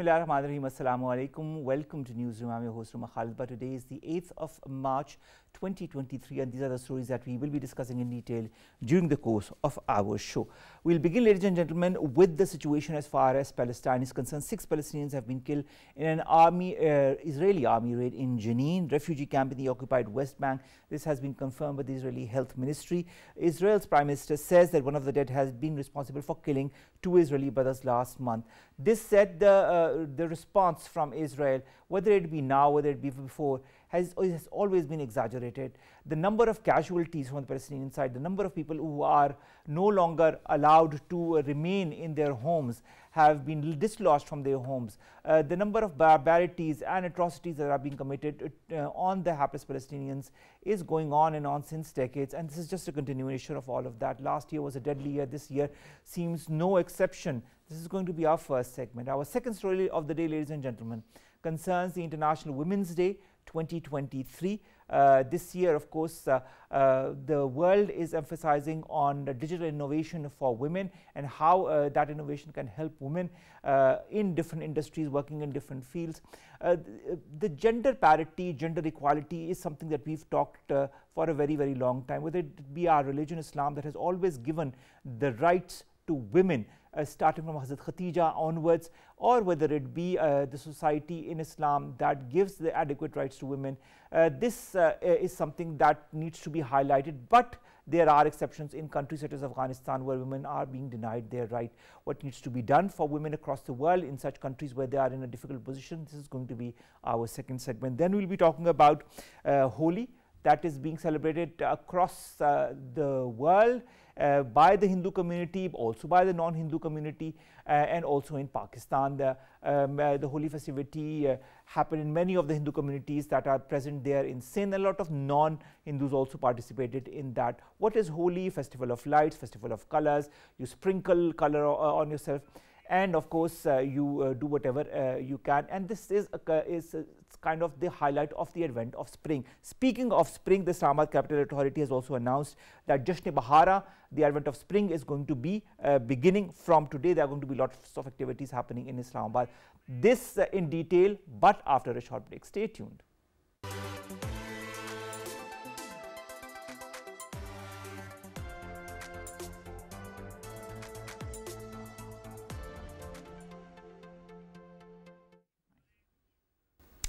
Bismillahirrahmanirrahim. Assalamu alaikum. Welcome to Newsroom. I'm your host, Ruma Khalid. But today is the 8th of March 2023, and these are the stories that we will be discussing in detail during the course of our show. We'll begin, ladies and gentlemen, with the situation as far as Palestine is concerned. 6 Palestinians have been killed in an Israeli army raid in Jenin, refugee camp in the occupied West Bank. This has been confirmed by the Israeli Health Ministry. Israel's Prime Minister says that one of the dead has been responsible for killing 2 Israeli brothers last month. This said the response from Israel, whether it be now, whether it be before, has always been exaggerated. The number of casualties from the Palestinian side, the number of people who are no longer allowed to remain in their homes, have been dislodged from their homes. The number of barbarities and atrocities that are being committed on the hapless Palestinians is going on and on since decades, and this is just a continuation of all of that. Last year was a deadly year. This year seems no exception. This is going to be our first segment. Our second story of the day, ladies and gentlemen, concerns the International Women's Day 2023. This year, of course, the world is emphasizing on digital innovation for women and how that innovation can help women in different industries, working in different fields. The gender parity, gender equality is something that we've talked for a very, very long time, whether it be our religion, Islam, that has always given the rights to women, starting from Hazrat Khatija onwards, or whether it be the society in Islam that gives the adequate rights to women. This is something that needs to be highlighted, but there are exceptions in countries such as Afghanistan where women are being denied their right. What needs to be done for women across the world in such countries where they are in a difficult position? This is going to be our second segment. Then we'll be talking about Holi, that is being celebrated across the world by the Hindu community, also by the non-Hindu community, and also in Pakistan. The Holi festivity happened in many of the Hindu communities that are present there in Sindh. A lot of non-Hindus also participated in that. What is Holi? Festival of lights, festival of colors. You sprinkle color on yourself, and of course you do whatever you can, and this is kind of the highlight of the advent of spring. Speaking of spring, the Islamabad Capital Authority has also announced that Jashn-e-Bahara, the advent of spring, is going to be beginning from today. There are going to be lots of activities happening in Islamabad. This in detail, but after a short break. Stay tuned.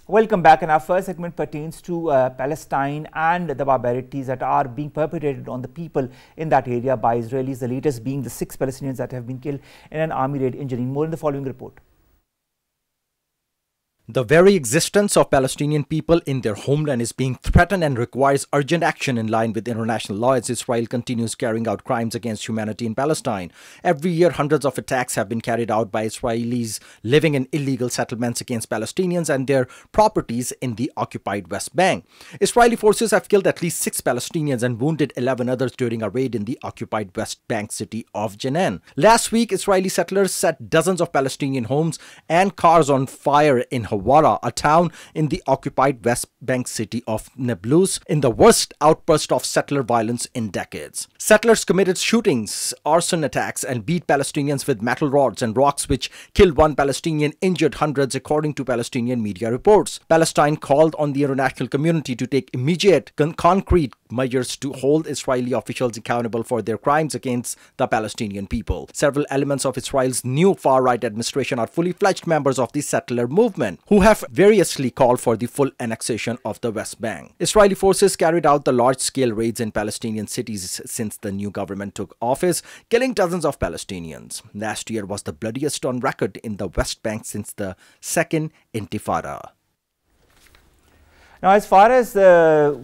Welcome back, and our first segment pertains to Palestine and the barbarities that are being perpetrated on the people in that area by Israelis, the latest being the 6 Palestinians that have been killed in an army raid in Jenin. More in the following report. The very existence of Palestinian people in their homeland is being threatened and requires urgent action in line with international law as Israel continues carrying out crimes against humanity in Palestine. Every year, hundreds of attacks have been carried out by Israelis living in illegal settlements against Palestinians and their properties in the occupied West Bank. Israeli forces have killed at least 6 Palestinians and wounded 11 others during a raid in the occupied West Bank city of Jenin. Last week, Israeli settlers set dozens of Palestinian homes and cars on fire in Hawara, a town in the occupied West Bank city of Nablus, in the worst outburst of settler violence in decades. Settlers committed shootings, arson attacks, and beat Palestinians with metal rods and rocks, which killed 1 Palestinian, injured hundreds, according to Palestinian media reports. Palestine called on the international community to take immediate, concrete measures to hold Israeli officials accountable for their crimes against the Palestinian people. Several elements of Israel's new far-right administration are fully fledged members of the settler movement, who have variously called for the full annexation of the West Bank. Israeli forces carried out the large-scale raids in Palestinian cities since the new government took office, killing dozens of Palestinians. Last year was the bloodiest on record in the West Bank since the Second Intifada. Now, as far as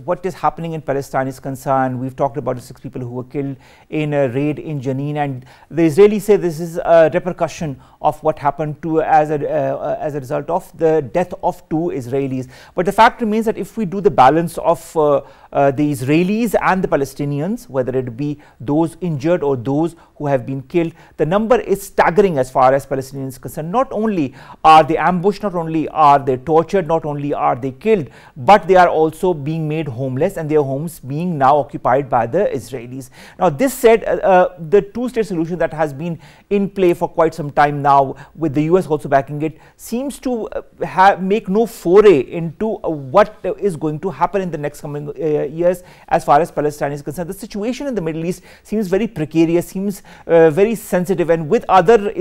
what is happening in Palestine is concerned, we've talked about the 6 people who were killed in a raid in Jenin, and the Israelis say this is a repercussion of what happened to as a result of the death of 2 Israelis. But the fact remains that if we do the balance of the Israelis and the Palestinians, whether it be those injured or those who have been killed, the number is staggering as far as Palestinians is concerned. Not only are they ambushed, not only are they tortured, not only are they killed, but but they are also being made homeless and their homes being now occupied by the Israelis. Now, this said, the two-state solution that has been in play for quite some time now, with the US also backing it, seems to make no foray into what is going to happen in the next coming years as far as Palestine is concerned. The situation in the Middle East seems very precarious, seems very sensitive, and with other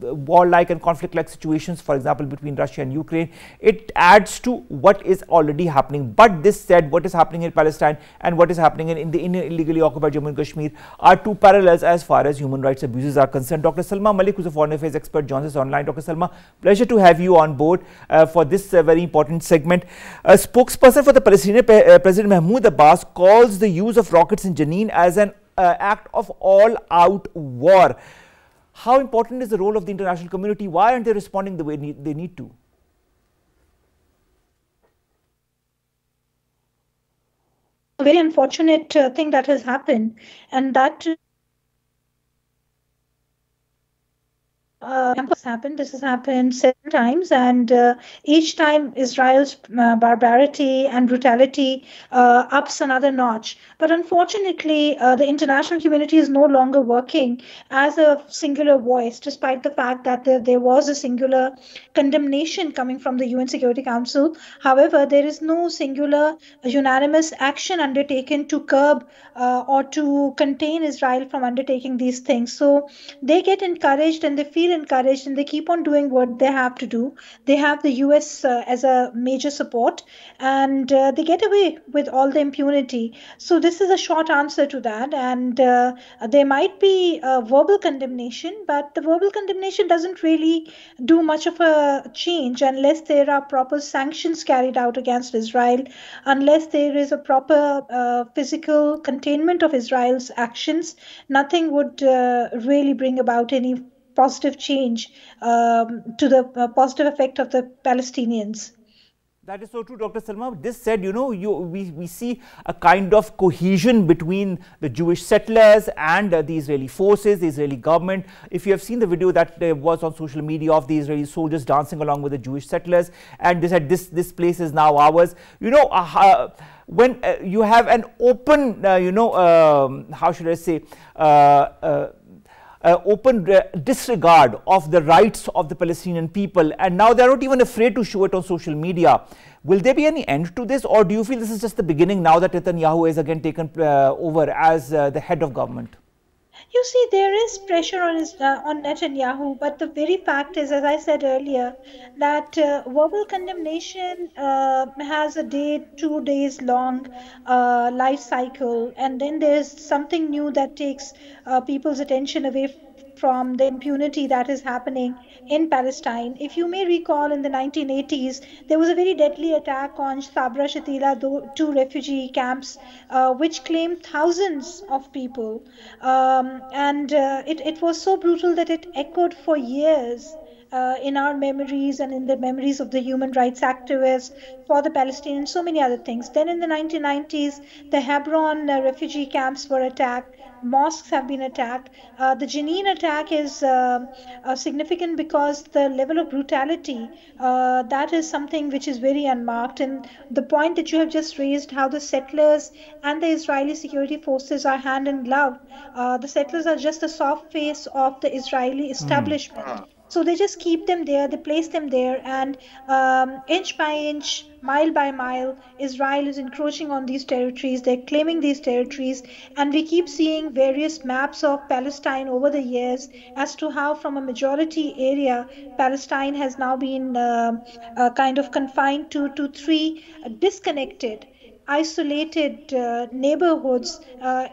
warlike and conflict-like situations, for example, between Russia and Ukraine, it adds to what is already happening. But this said, what is happening in Palestine and what is happening in the illegally occupied Jammu and Kashmir are two parallels as far as human rights abuses are concerned. Dr. Salma Malik, who is a foreign affairs expert, joins us online. Dr. Salma, pleasure to have you on board for this very important segment. A spokesperson for the Palestinian President Mahmoud Abbas calls the use of rockets in Jenin as an act of all-out war. How important is the role of the international community? Why aren't they responding the way they need to? A very unfortunate thing that has happened, and that this has happened several times, and each time Israel's barbarity and brutality ups another notch. But unfortunately, the international community is no longer working as a singular voice, despite the fact that there was a singular condemnation coming from the UN Security Council. However, there is no singular unanimous action undertaken to curb or to contain Israel from undertaking these things. So they get encouraged and they feel encouraged and they keep on doing what they have to do. They have the US as a major support, and they get away with all the impunity. So this is a short answer to that, and there might be a verbal condemnation, but the verbal condemnation doesn't really do much of a change unless there are proper sanctions carried out against Israel, unless there is a proper physical containment of Israel's actions. Nothing would really bring about any positive change to the positive effect of the Palestinians. That is so true, Dr. Salma. This said, we see a kind of cohesion between the Jewish settlers and the Israeli forces, the Israeli government. If you have seen the video that was on social media of the Israeli soldiers dancing along with the Jewish settlers, and they said this place is now ours. When you have an open, how should I say, open disregard of the rights of the Palestinian people, and now they are not even afraid to show it on social media. Will there be any end to this, or do you feel this is just the beginning now that Netanyahu is again taken over as the head of government? You see, there is pressure on Netanyahu, but the very fact is, as I said earlier, that verbal condemnation has a 2 days long life cycle, and then there's something new that takes people's attention away from the impunity that is happening in Palestine. If you may recall, in the 1980s, there was a very deadly attack on Sabra Shatila, 2 refugee camps, which claimed thousands of people. It was so brutal that it echoed for years in our memories and in the memories of the human rights activists for the Palestinians, so many other things. Then in the 1990s, the Hebron refugee camps were attacked. Mosques have been attacked. The Jenin attack is significant because the level of brutality, that is something which is very unmarked. And the point that you have just raised, how the settlers and the Israeli security forces are hand in glove. The settlers are just the soft face of the Israeli establishment. So they just keep them there, they place them there, and inch by inch, mile by mile, Israel is encroaching on these territories, they're claiming these territories, and we keep seeing various maps of Palestine over the years as to how from a majority area, Palestine has now been kind of confined to 3 disconnected, isolated neighborhoods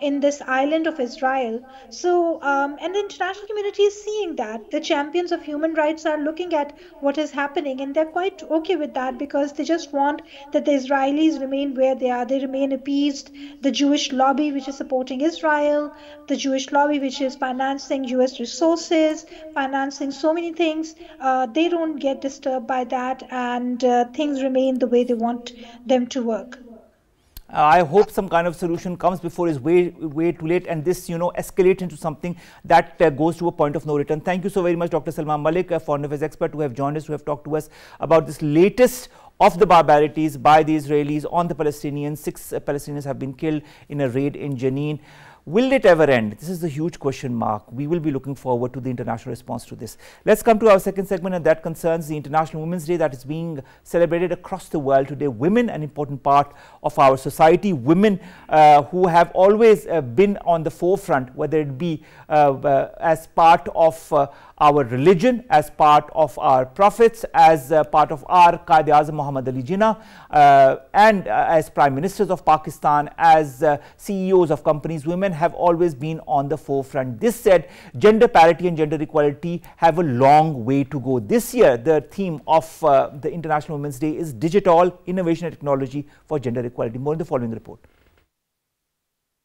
in this island of Israel. So, and the international community is seeing that. The champions of human rights are looking at what is happening, and they're quite okay with that because they just want that the Israelis remain where they are. They remain appeased. The Jewish lobby, which is supporting Israel, the Jewish lobby, which is financing US resources, financing so many things, they don't get disturbed by that, and things remain the way they want them to work. I hope some kind of solution comes before it's way too late, and this, escalates into something that goes to a point of no return. Thank you so very much, Dr. Salma Malik, a foreign affairs expert, who have joined us, who have talked to us about this latest of the barbarities by the Israelis on the Palestinians. 6 Palestinians have been killed in a raid in Jenin. Will it ever end? This is the huge question mark. We will be looking forward to the international response to this. Let's come to our second segment, and that concerns the International Women's Day that is being celebrated across the world today. Women, an important part of our society. Women who have always been on the forefront, whether it be as part of our religion, as part of our prophets, as part of our Quaid-e-Azam Muhammad Ali Jinnah, and as Prime Ministers of Pakistan, as CEOs of companies. Women have always been on the forefront. This said, gender parity and gender equality have a long way to go. This year, the theme of the International Women's Day is Digital Innovation and Technology for Gender Equality. More in the following report.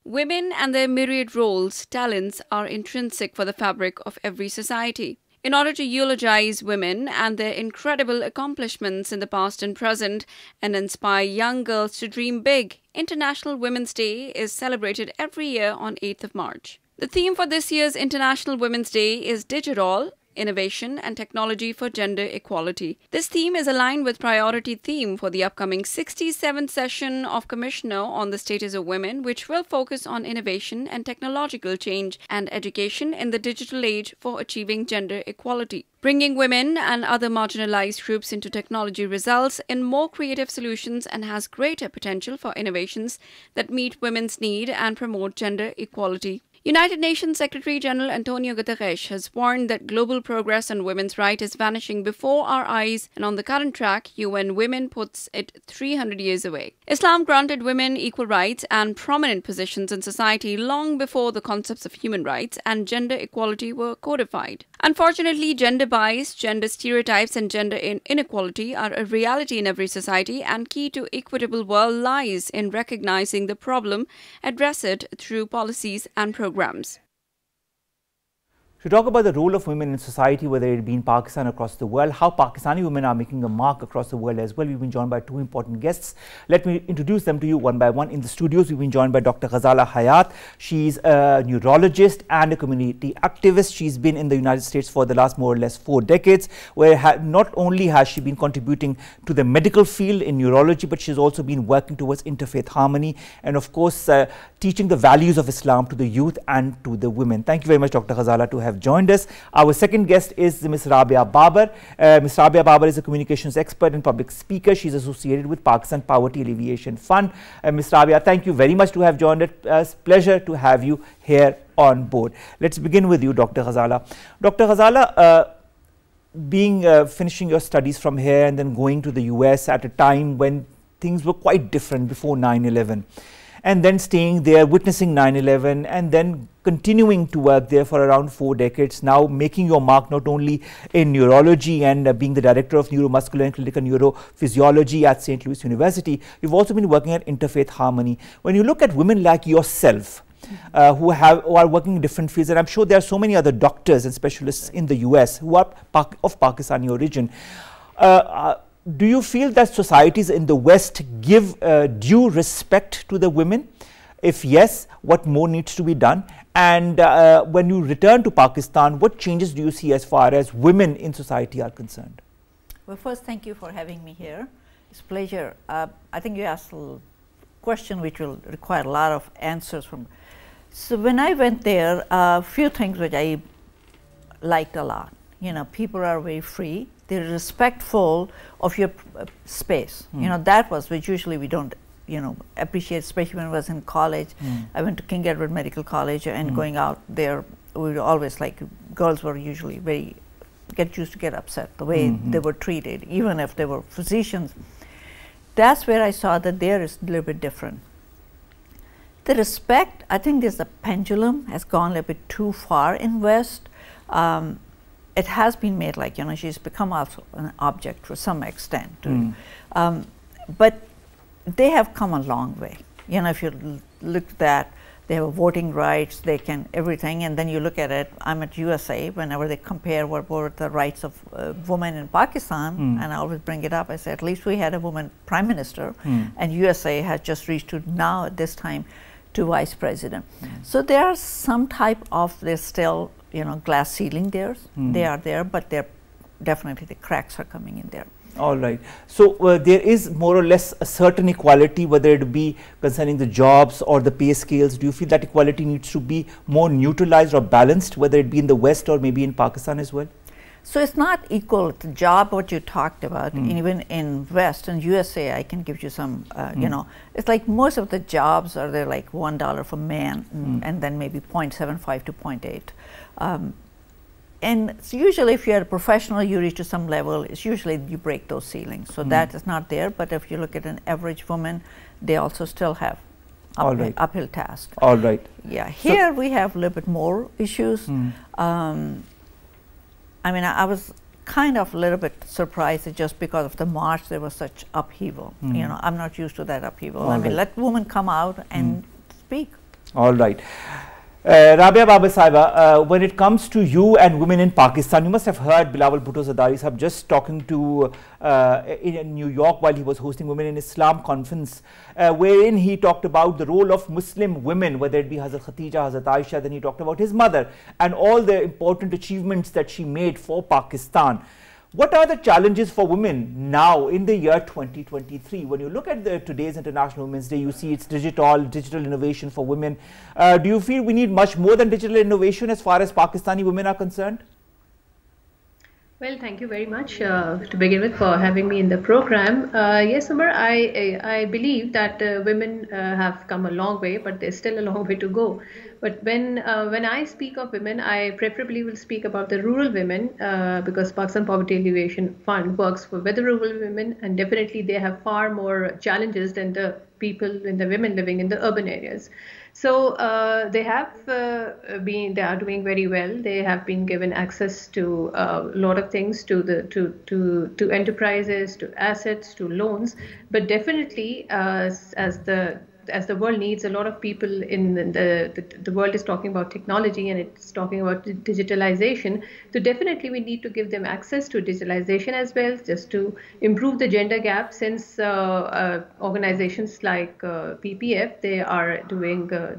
Women and their myriad roles, talents are intrinsic for the fabric of every society. In order to eulogize women and their incredible accomplishments in the past and present and inspire young girls to dream big, International Women's Day is celebrated every year on 8th of March. The theme for this year's International Women's Day is Digital Innovation and Technology for Gender Equality. This theme is aligned with priority theme for the upcoming 67th session of Commissioner on the Status of Women, which will focus on innovation and technological change and education in the digital age for achieving gender equality. Bringing women and other marginalized groups into technology results in more creative solutions and has greater potential for innovations that meet women's need and promote gender equality. United Nations Secretary General Antonio Guterres has warned that global progress on women's rights is vanishing before our eyes, and on the current track, UN Women puts it 300 years away. Islam granted women equal rights and prominent positions in society long before the concepts of human rights and gender equality were codified. Unfortunately, gender bias, gender stereotypes and gender inequality are a reality in every society, and key to equitable world lies in recognizing the problem, address it through policies and programs. To talk about the role of women in society, whether it be in Pakistan or across the world, how Pakistani women are making a mark across the world as well, we've been joined by 2 important guests. Let me introduce them to you one by one. In the studios, we've been joined by Dr. Ghazala Hayat. She's a neurologist and a community activist. She's been in the United States for the last more or less 4 decades, where not only has she been contributing to the medical field in neurology, but she's also been working towards interfaith harmony and, of course, teaching the values of Islam to the youth and to the women. Thank you very much, Dr. Ghazala, to have joined us. Our second guest is Ms. Rabia Babar. Ms. Rabia Babar is a communications expert and public speaker. She's associated with Pakistan Poverty Alleviation Fund. Ms. Rabia, thank you very much to have joined us. Pleasure to have you here on board. Let's begin with you, Dr. Ghazala. Dr. Ghazala, finishing your studies from here and then going to the US at a time when things were quite different before 9/11. And then staying there, witnessing 9/11, and then continuing to work there for around 4 decades, now making your mark not only in neurology and being the director of neuromuscular and clinical neurophysiology at St. Louis University, you've also been working at Interfaith Harmony. When you look at women like yourself, who are working in different fields, and I'm sure there are so many other doctors and specialists in the US who are of Pakistani origin, do you feel that societies in the West give due respect to the women? If yes, what more needs to be done? And when you return to Pakistan, what changes do you see as far as women in society are concerned? Well, first, thank you for having me here. It's a pleasure. I think you asked a question which will require a lot of answers from. So when I went there, a few things which I liked a lot. You know, people are very free. They're respectful of your space. You know, that was which usually we don't, appreciate, especially when I was in college. I went to King Edward Medical College, and going out there, we were always like, girls were usually used to get upset the way they were treated, even if they were physicians. That's where I saw that there is a little bit different. The respect, I think there's a pendulum has gone a little bit too far in West. It has been made like, she's become also an object to some extent. But they have come a long way. If you look at that, they have voting rights, they can everything, and then you look at it, I'm at USA, whenever they compare what were the rights of women in Pakistan, and I always bring it up, I say, at least we had a woman prime minister, and USA has just reached to now at this time to vice president. So there are some type of, there's still, glass ceiling there, they are there, but they're definitely the cracks are coming in there. All right. So there is more or less a certain equality, whether it be concerning the jobs or the pay scales. Do you feel that equality needs to be more neutralized or balanced, whether it be in the West or maybe in Pakistan as well? So it's not equal. The job, what you talked about, even in West and USA, I can give you some, you know, it's like most of the jobs are there like $1 for man and then maybe 0.75 to 0.8. And it's usually if you're a professional, you reach to some level, it's usually you break those ceilings. So that is not there. But if you look at an average woman, they also still have uphill task. All right. Yeah. Here we have a little bit more issues. I mean, I was kind of a little bit surprised that just because of the march there was such upheaval. You know, I'm not used to that upheaval. I mean, let women come out and speak. All right. Rabia Baba Sahiba, when it comes to you and women in Pakistan, you must have heard Bilawal Bhutto Zardari Sahab just talking to in New York while he was hosting Women in Islam conference, wherein he talked about the role of Muslim women, whether it be Hazrat Khatija, Hazrat Aisha, then he talked about his mother and all the important achievements that she made for Pakistan. What are the challenges for women now in the year 2023? When you look at today's International Women's Day, you see it's digital innovation for women. Do you feel we need much more than digital innovation as far as Pakistani women are concerned? Well, thank you very much to begin with for having me in the program. Yes, Umar, I believe that women have come a long way, but there's still a long way to go. But when I speak of women, I preferably will speak about the rural women because Pakistan Poverty Alleviation Fund works for the rural women, and definitely they have far more challenges than the people and the women living in the urban areas. So they are doing very well. They have been given access to a lot of things, to enterprises, to assets, to loans. But definitely, as the world needs, a lot of people in the world is talking about technology and it's talking about digitalization. So definitely we need to give them access to digitalization as well, just to improve the gender gap, since organizations like PPF, they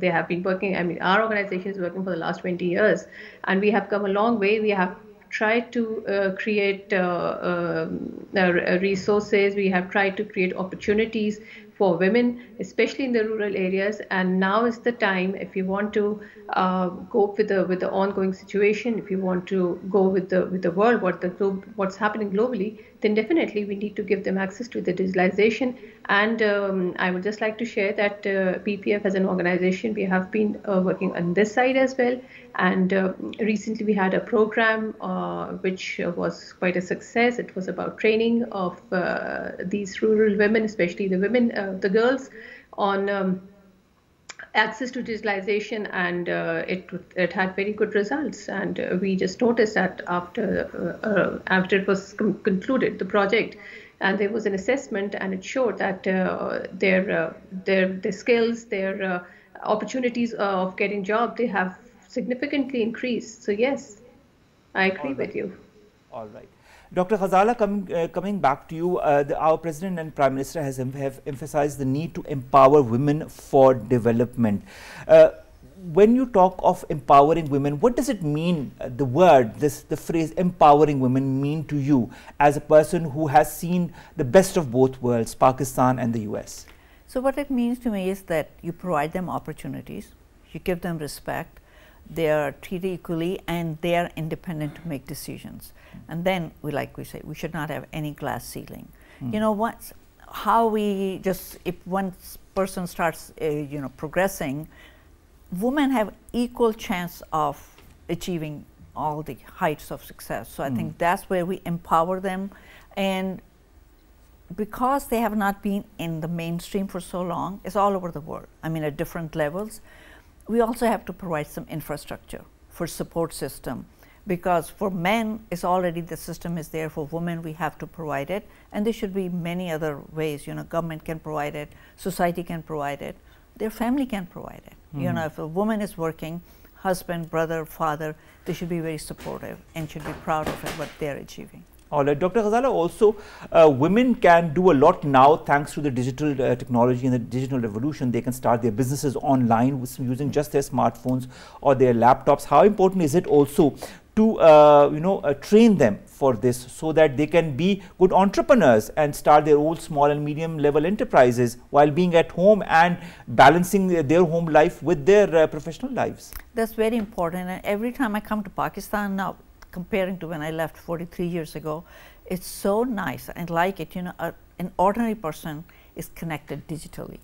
have been working, I mean, our organization is working for the last 20 years and we have come a long way. We have tried to create resources, we have tried to create opportunities for women, especially in the rural areas, and now is the time, if you want to cope with the ongoing situation, if you want to go with the world, what's happening globally, then definitely we need to give them access to the digitalization. And I would just like to share that PPF as an organization, we have been working on this side as well. And recently we had a program which was quite a success. It was about training of these rural women, especially the women, the girls, on access to digitalization, and it had very good results. And we just noticed that after it was concluded, the project, and there was an assessment, and it showed that their skills, their opportunities of getting job, they have significantly increased. So yes, I agree with you. All right. Dr. Ghazala, coming back to you, our President and Prime Minister have emphasized the need to empower women for development. When you talk of empowering women, what does it mean, the phrase empowering women mean to you as a person who has seen the best of both worlds, Pakistan and the US? So what it means to me is that you provide them opportunities, you give them respect, they are treated equally, and they are independent to make decisions. And then, like we say, we should not have any glass ceiling. You know, if one person starts, progressing, women have equal chance of achieving all the heights of success. So I think that's where we empower them. And because they have not been in the mainstream for so long, it's all over the world, I mean, at different levels. We also have to provide some infrastructure for support system, because for men, it's already, the system is there. For women, we have to provide it, and there should be many other ways. You know, government can provide it, society can provide it, their family can provide it. You know, if a woman is working, husband, brother, father, they should be very supportive and should be proud of what they're achieving. All right, Dr. Ghazala, also women can do a lot now thanks to the digital technology and the digital revolution. They can start their businesses online using just their smartphones or their laptops. How important is it also to train them for this, so that they can be good entrepreneurs and start their own small and medium level enterprises while being at home and balancing their home life with their professional lives? That's very important. And every time I come to Pakistan now, comparing to when I left 43 years ago, it's so nice and like it, an ordinary person is connected digitally.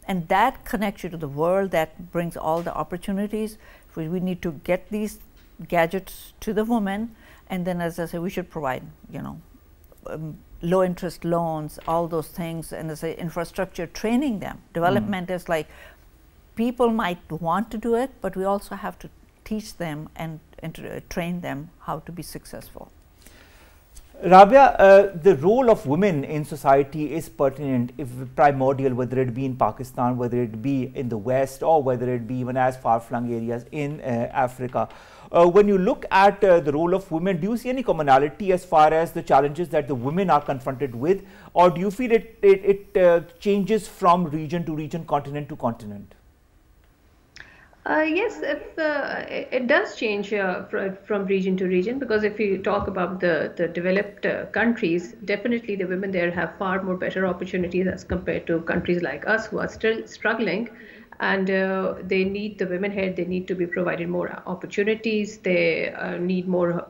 And that connects you to the world, that brings all the opportunities. We need to get these gadgets to the women, and then, as I say, we should provide, low interest loans, all those things, and as I say, infrastructure, training them. Development is like, people might want to do it, but we also have to teach them and train them how to be successful. Rabia, the role of women in society is pertinent, if primordial, whether it be in Pakistan, whether it be in the West, or whether it be even as far-flung areas in Africa. When you look at the role of women, do you see any commonality as far as the challenges that the women are confronted with, or do you feel it changes from region to region, continent to continent? Yes, it does change from region to region, because if you talk about the developed countries, definitely the women there have far more better opportunities as compared to countries like us who are still struggling. And they need the women here, they need to be provided more opportunities, they need more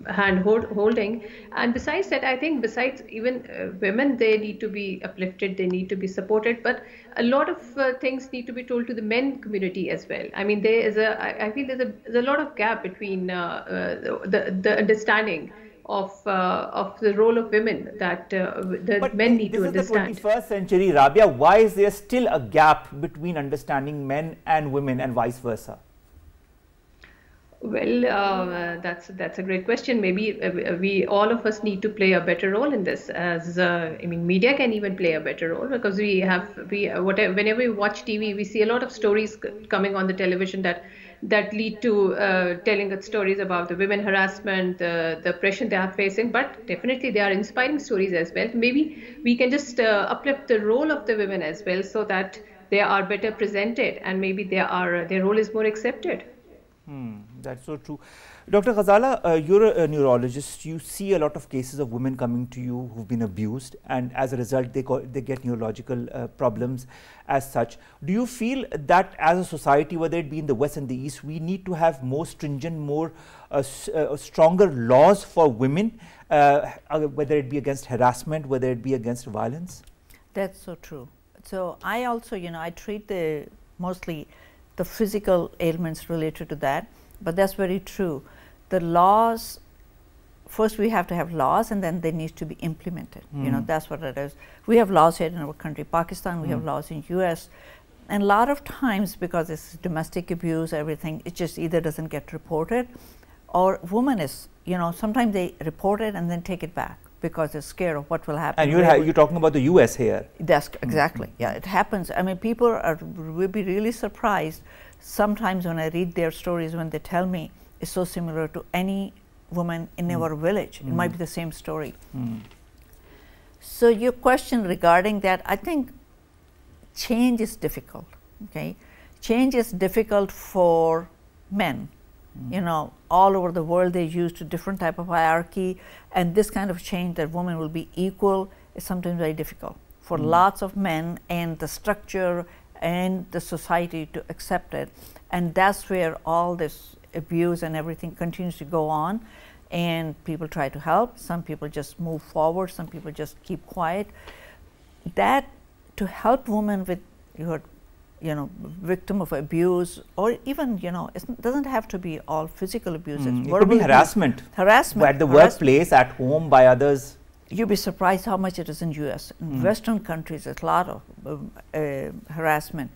hand holding. And besides that, I think besides even women, they need to be uplifted, they need to be supported, but a lot of things need to be told to the men community as well. I mean, there is I feel there's a lot of gap between the understanding of the role of women that the men need to understand. This is the 21st century, Rabia. Why is there still a gap between understanding men and women and vice versa? Well, that's a great question. Maybe we all of us need to play a better role in this. As I mean, media can even play a better role, because whenever we watch TV, we see a lot of stories coming on the television that lead to telling stories about the women harassment, the oppression they are facing. But definitely, they are inspiring stories as well. Maybe we can just uplift the role of the women as well, so that they are better presented, and maybe their role is more accepted. That's so true. Dr. Ghazala, you're a neurologist. You see a lot of cases of women coming to you who've been abused, and as a result, they get neurological problems as such. Do you feel that as a society, whether it be in the West and the East, we need to have more stringent, more stronger laws for women, whether it be against harassment, whether it be against violence? That's so true. So I also, I treat mostly the physical ailments related to that, but that's very true. The laws, first we have to have laws, and then they need to be implemented. That's what it is. We have laws here in our country, Pakistan, we have laws in US, and a lot of times, because it's domestic abuse, everything, it just either doesn't get reported, or woman is, sometimes they report it and then take it back, because they're scared of what will happen. And you're talking about the US here. That's exactly, yeah, it happens. I mean, people will be really surprised sometimes when I read their stories, when they tell me it's so similar to any woman in our village. It might be the same story. So your question regarding that, I think change is difficult, okay? Change is difficult for men. All over the world they're used to different type of hierarchy, and this kind of change that women will be equal is sometimes very difficult for lots of men and the structure and the society to accept it. And that's where all this abuse and everything continues to go on, and people try to help. Some people just move forward, some people just keep quiet. That to help women with your victim of abuse, or even, it doesn't have to be all physical abuse. It could be harassment. Harassment. At the workplace, at home, by others. You'd be surprised how much it is in US. In Western countries, there's a lot of harassment.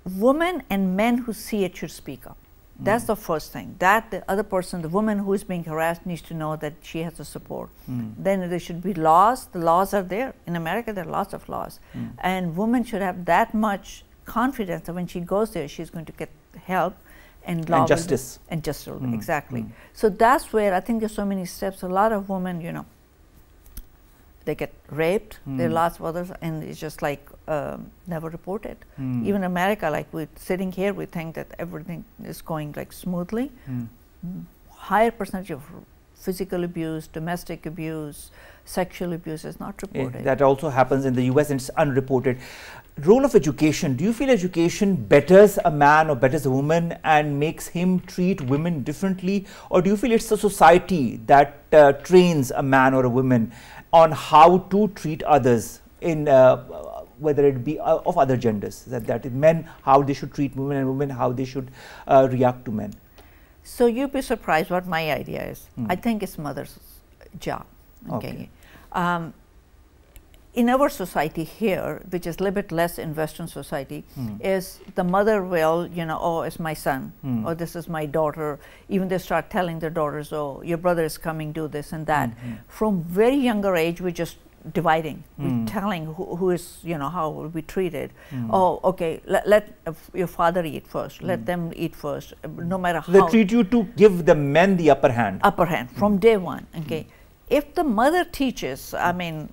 Women and men who see it should speak up. That's the first thing. That the other person, the woman who is being harassed, needs to know that she has the support. Then there should be laws. The laws are there. In America, there are lots of laws. And women should have that much confidence that when she goes there, she's going to get help and law. And justice. And justice, exactly. So that's where I think there's so many steps. A lot of women, they get raped, they lost others, and it's just like never reported. Even America, like we're sitting here, we think that everything is going like smoothly. Higher percentage of physical abuse, domestic abuse, sexual abuse is not reported. That also happens in the US and it's unreported. Role of education. Do you feel education betters a man or betters a woman and makes him treat women differently? Or do you feel it's a society that trains a man or a woman on how to treat others in whether it be of other genders? That men, how they should treat women, and women, how they should react to men? So you'd be surprised what my idea is. I think it's mother's job. Okay. In our society here, which is a little bit less in Western society, is the mother will, you know, oh, it's my son, or this is my daughter. Even they start telling their daughters, oh, your brother is coming, do this and that. From very younger age, we're just dividing. We're telling who is, you know, how will be treated. Oh, okay, let your father eat first. Let them eat first, no matter how. They treat you to give the men the upper hand. Upper hand, from day one, okay. If the mother teaches, I mean,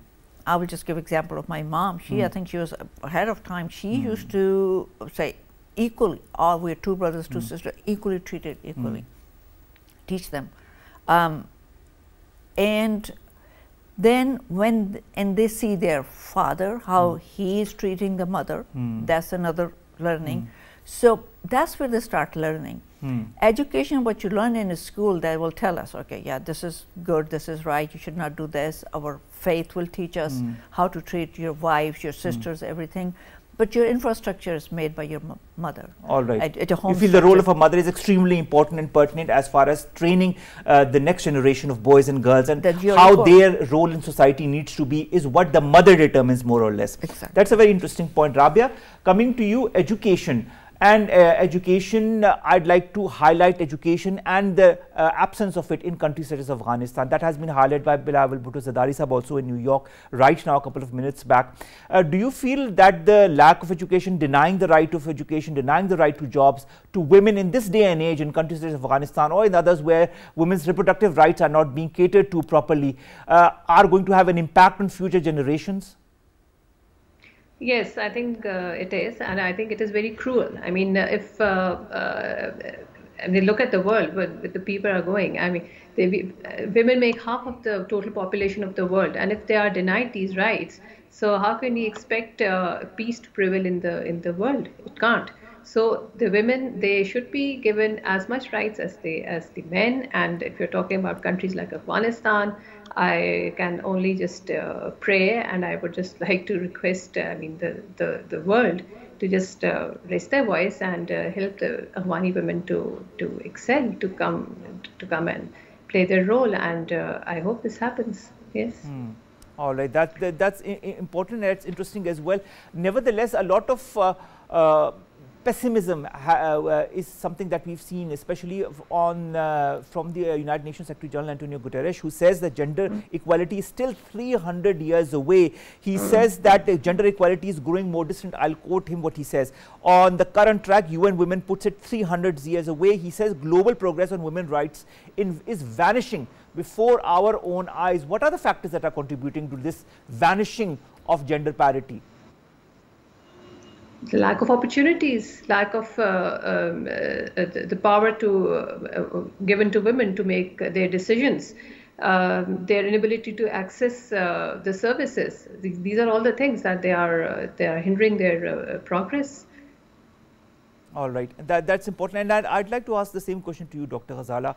I will just give example of my mom. She, I think she was ahead of time. She used to say equally, oh, we're two brothers, two sisters, equally treated, equally. Teach them. And then when, and they see their father, how he is treating the mother, that's another learning. So that's where they start learning. Education, what you learn in a school, they will tell us, okay, yeah, this is good, this is right, you should not do this. Our faith will teach us how to treat your wives, your sisters, everything. But your infrastructure is made by your mother. All right. At a home you feel the role of a mother is extremely important and pertinent as far as training the next generation of boys and girls, and how their role in society needs to be is what the mother determines, more or less. Exactly. That's a very interesting point. Rabia, coming to you, education. And education, I'd like to highlight education and the absence of it in countries such as Afghanistan. That has been highlighted by Bilawal Bhutto Zardari Sahab also in New York right now, a couple of minutes back. Do you feel that the lack of education, denying the right of education, denying the right to jobs to women in this day and age in countries such as Afghanistan or in others where women's reproductive rights are not being catered to properly, are going to have an impact on future generations? Yes, I think it is, and I think it is very cruel. I mean, if look at the world where the people are going, I mean, women make half of the total population of the world, and if they are denied these rights, so how can we expect peace to prevail in the world? It can't. So the women, they should be given as much rights as the men. And if you're talking about countries like Afghanistan, I can only just pray, and I would just like to request, I mean, the world to just raise their voice and help the Afghani women to excel, to come and play their role. And I hope this happens. Yes. All right, that's important. That's interesting as well. Nevertheless, a lot of pessimism is something that we've seen, especially from the United Nations Secretary General Antonio Guterres, who says that gender equality is still 300 years away. He says that gender equality is growing more distant. I'll quote him what he says. On the current track, UN Women puts it 300 years away. He says global progress on women's rights is vanishing before our own eyes. What are the factors that are contributing to this vanishing of gender parity? The lack of opportunities, lack of the power to given to women to make their decisions, their inability to access the services. These are all the things that they are hindering their progress. All right, that's important, and I'd like to ask the same question to you, Dr. Ghazala.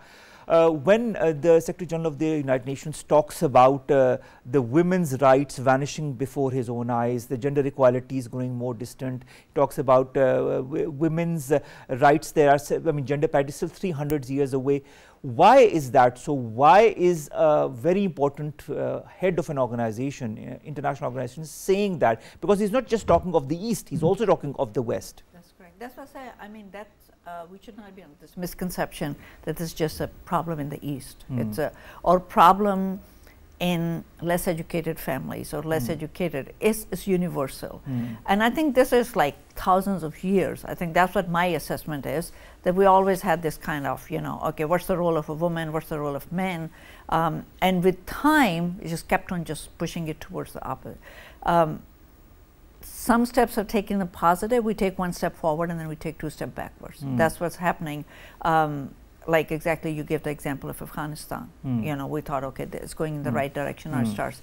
When the Secretary General of the United Nations talks about the women's rights vanishing before his own eyes, the gender equality is growing more distant, he talks about women's rights, gender parity is still 300 years away. Why is that? So why is a very important head of an organization, international organization, saying that? Because he's not just talking of the East, he's also talking of the West. That's correct. That's what I say. I mean, that's we should not be on this misconception that it's just a problem in the East. It's a problem in less educated families or less educated is universal. And I think this is like thousands of years. I think that's what my assessment is, that we always had this kind of, you know, okay, what's the role of a woman, what's the role of men? And with time, it just kept on just pushing it towards the opposite. Some steps are taken in positive. We take one step forward and then we take two steps backwards. That's what's happening. Like exactly, you give the example of Afghanistan. You know, we thought, okay, it's going in the right direction, our stars.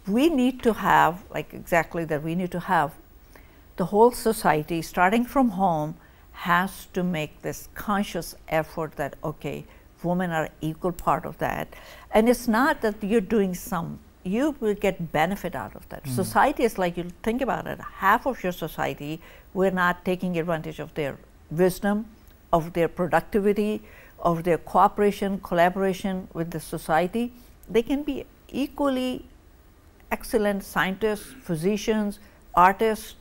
We need to have, like exactly that, we need to have the whole society, starting from home, has to make this conscious effort that, okay, women are equal part of that. And it's not that you're doing some, you will get benefit out of that. Society is like, you think about it, half of your society, we're not taking advantage of their wisdom, of their productivity, of their cooperation, collaboration with the society. They can be equally excellent scientists, physicians, artists,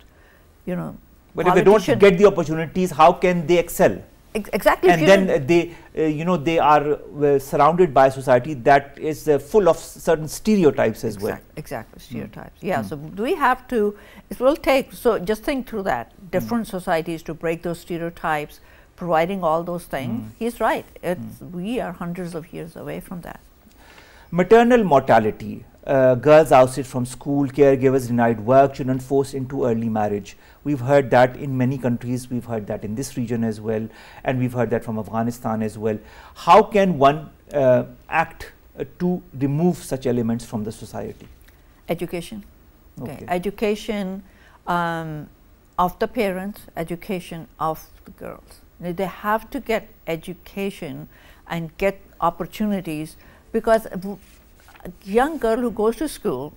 you know. But if they don't get the opportunities, how can they excel? Exactly. And then they, you know, they are surrounded by a society that is full of certain stereotypes as well. Exactly, stereotypes. Yeah, so we have to, it will take, so just think through that, different societies to break those stereotypes, providing all those things. He's right, we are hundreds of years away from that. Maternal mortality, girls ousted from school, caregivers denied work, children forced into early marriage. We've heard that in many countries, we've heard that in this region as well, and we've heard that from Afghanistan as well. How can one act to remove such elements from the society? Education. Okay. Education of the parents, education of the girls. They have to get education and get opportunities, because a young girl who goes to school,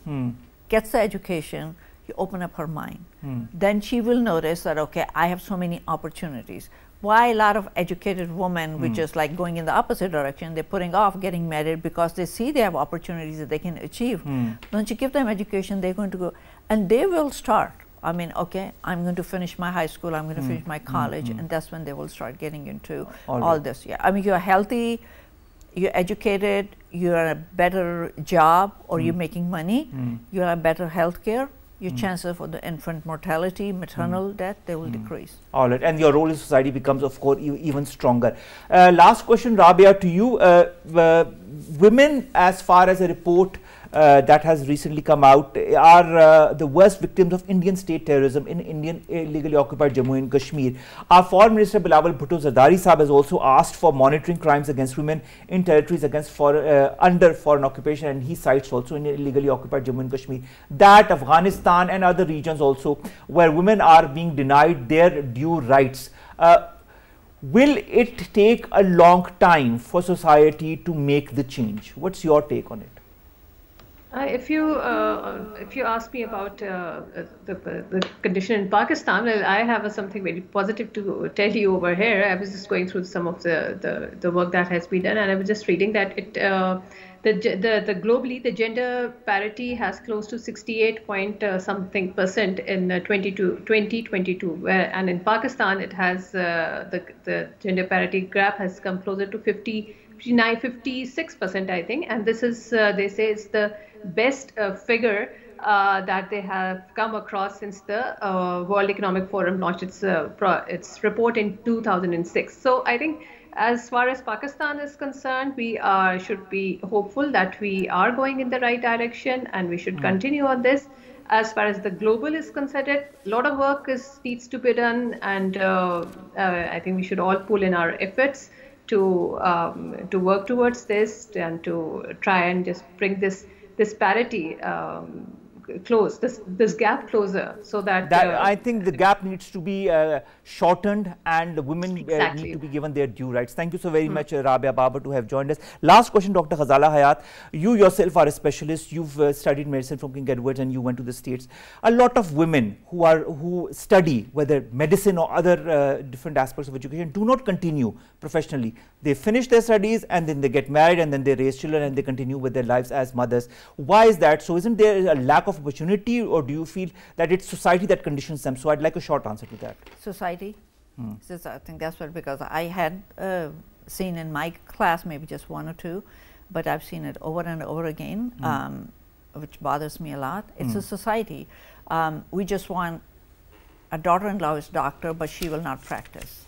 gets the education, you open up her mind. Then she will notice that, okay, I have so many opportunities. Why a lot of educated women, which is like going in the opposite direction, they're putting off getting married because they see they have opportunities that they can achieve. Once you give them education, they're going to go, and they will start. I mean, okay, I'm going to finish my high school, I'm going to finish my college, and that's when they will start getting into all this. Yeah, I mean, you're healthy, you're educated, you're in a better job, or you're making money, you have better health care, your chances for the infant mortality, maternal death, they will decrease. All right, and your role in society becomes, of course, even stronger. Last question, Rabia, to you. Women, as far as a report that has recently come out, are the worst victims of Indian state terrorism in Indian illegally occupied Jammu and Kashmir. Our Foreign Minister Bilawal Bhutto Zardari Sahab has also asked for monitoring crimes against women in territories against under foreign occupation, and he cites also in illegally occupied Jammu and Kashmir that Afghanistan and other regions also where women are being denied their due rights. Will it take a long time for society to make the change? What's your take on it? If you ask me about the condition in Pakistan, well, I have something very positive to tell you over here. I was just going through some of the work that has been done, and I was just reading that globally the gender parity has close to 68% in 2022, and in Pakistan it has the gender parity gap has come closer to 56%, I think, and this is they say it's the best figure that they have come across since the World Economic Forum launched its report in 2006. So I think as far as Pakistan is concerned, we should be hopeful that we are going in the right direction, and we should continue on this. As far as the global is concerned, a lot of work needs to be done, and I think we should all pull in our efforts to work towards this and to try and just bring this parity close, this gap closer, so that I think the gap needs to be shortened, and the women need to be given their due rights. Thank you so very much, Rabia Babar, to have joined us. Last question, Dr. Ghazala Hayat. You yourself are a specialist. You've studied medicine from King Edward's, and you went to the States. A lot of women who study, whether medicine or other different aspects of education, do not continue professionally. They finish their studies, and then they get married, and then they raise children, and they continue with their lives as mothers. Why is that? So isn't there a lack of opportunity, or do you feel that it's society that conditions them? So I'd like a short answer to that. Society. I think that's what, because I had seen in my class maybe just one or two but I've seen it over and over again, which bothers me a lot. It's a society. We just want a daughter-in-law is doctor, but she will not practice.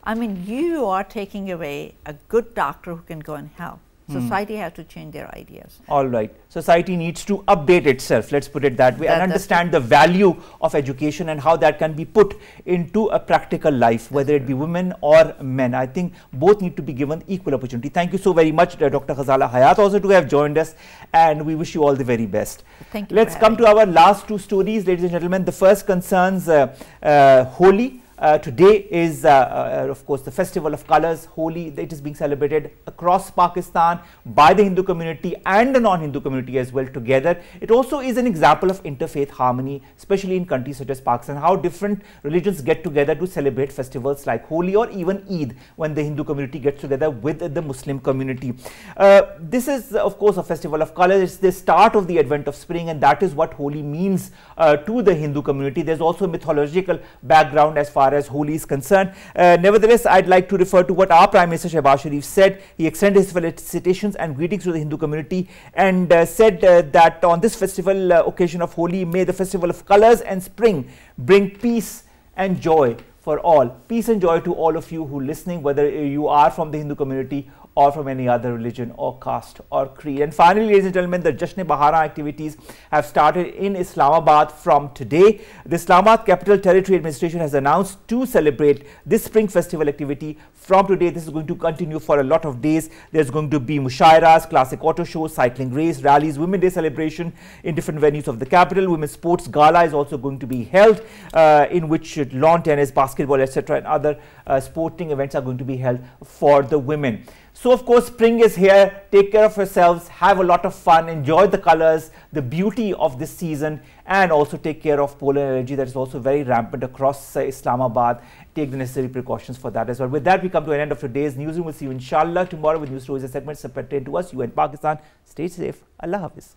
I mean, you are taking away a good doctor who can go and help. Society has to change their ideas. All right. Society needs to update itself, let's put it that way, and understand the value of education and how that can be put into a practical life, whether it be women or men. I think both need to be given equal opportunity. Thank you so very much, Dr. Ghazala Hayat, also to have joined us, and we wish you all the very best. Thank you. Let's come to our last two stories, ladies and gentlemen. The first concerns Holi. Today is, of course, the festival of colors, Holi. It is being celebrated across Pakistan by the Hindu community and the non-Hindu community as well together. It also is an example of interfaith harmony, especially in countries such as Pakistan, how different religions get together to celebrate festivals like Holi or even Eid, when the Hindu community gets together with the Muslim community. This is, of course, a festival of colors. It's the start of the advent of spring, and that is what Holi means to the Hindu community. There's also a mythological background as far as Holi is concerned. Nevertheless, I'd like to refer to what our Prime Minister Shehbaz Sharif said. He extended his felicitations and greetings to the Hindu community and said that on this festival occasion of Holi, may the festival of colors and spring bring peace and joy for all. Peace and joy to all of you who are listening, whether you are from the Hindu community or from any other religion or caste or creed. And finally, ladies and gentlemen, the Jashn-e-Bahara activities have started in Islamabad from today. The Islamabad Capital Territory Administration has announced to celebrate this spring festival activity from today. This is going to continue for a lot of days. There's going to be mushairas, classic auto shows, cycling race, rallies, Women's Day celebration in different venues of the capital. Women's Sports Gala is also going to be held, in which lawn tennis, basketball, etc. and other sporting events are going to be held for the women. So, of course, spring is here. Take care of yourselves, have a lot of fun, enjoy the colors, the beauty of this season, and also take care of pollen allergy that is also very rampant across Islamabad. Take the necessary precautions for that as well. With that, we come to an end of today's newsroom. We'll see you inshallah tomorrow with news stories and segments that pertain to us, you and Pakistan. Stay safe. Allah Hafiz.